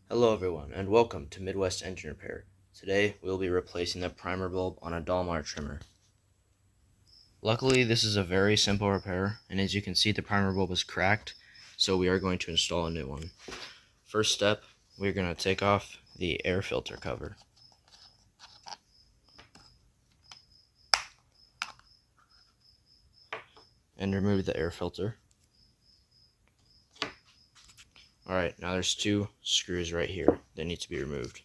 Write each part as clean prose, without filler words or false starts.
Hello everyone, and welcome to Midwest Engine Repair. Today we will be replacing the primer bulb on a Dolmar trimmer. Luckily this is a very simple repair, and as you can see the primer bulb is cracked, so we are going to install a new one. First step, we're going to take off the air filter cover. And remove the air filter. Alright, now there's two screws right here that need to be removed.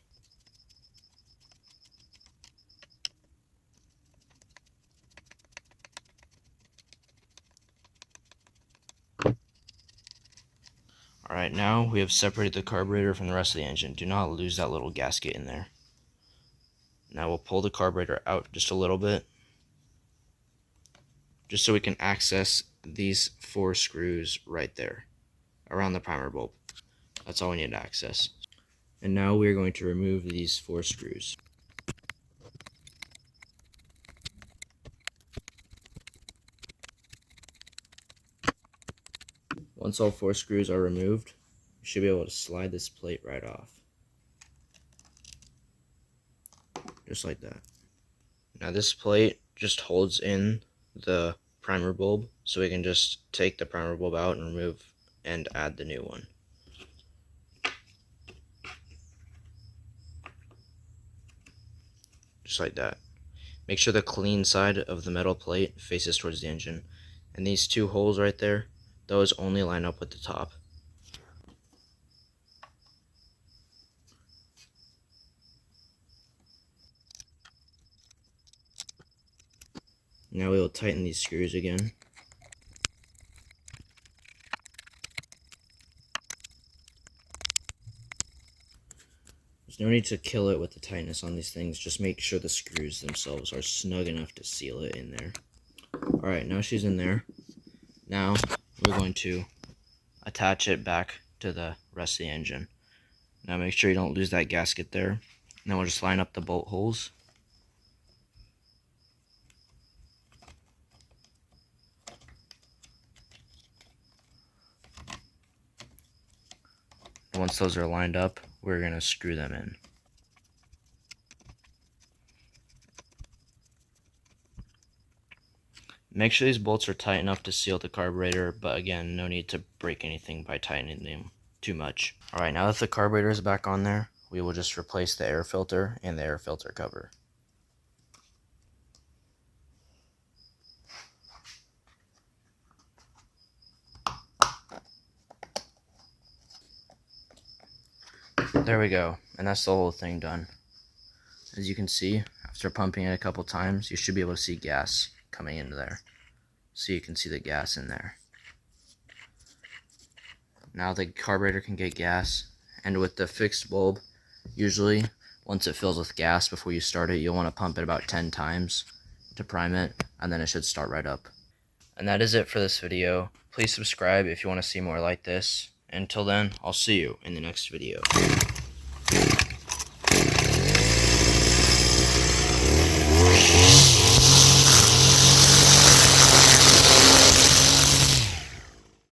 Alright, now we have separated the carburetor from the rest of the engine. Do not lose that little gasket in there. Now we'll pull the carburetor out just a little bit, just so we can access these four screws right there around the primer bulb. That's all we need to access. And now we're going to remove these four screws. Once all four screws are removed, you should be able to slide this plate right off. Just like that. Now this plate just holds in the primer bulb, so we can just take the primer bulb out and remove and add the new one. Just like that. Make sure the clean side of the metal plate faces towards the engine, and these two holes right there, those only line up with the top. Now we will tighten these screws again. There's no need to kill it with the tightness on these things, just make sure the screws themselves are snug enough to seal it in there. Alright, now she's in there. Now we're going to attach it back to the rest of the engine. Now make sure you don't lose that gasket there. Now we'll just line up the bolt holes. Once those are lined up, we're going to screw them in. Make sure these bolts are tight enough to seal the carburetor, but again, no need to break anything by tightening them too much. Alright, now that the carburetor is back on there, we will just replace the air filter and the air filter cover. There we go, and that's the whole thing done. As you can see, after pumping it a couple times, you should be able to see gas coming into there. So you can see the gas in there. Now the carburetor can get gas, and with the fixed bulb, usually once it fills with gas before you start it, you'll want to pump it about 10 times to prime it, and then it should start right up. And that is it for this video. Please subscribe if you want to see more like this. Until then, I'll see you in the next video.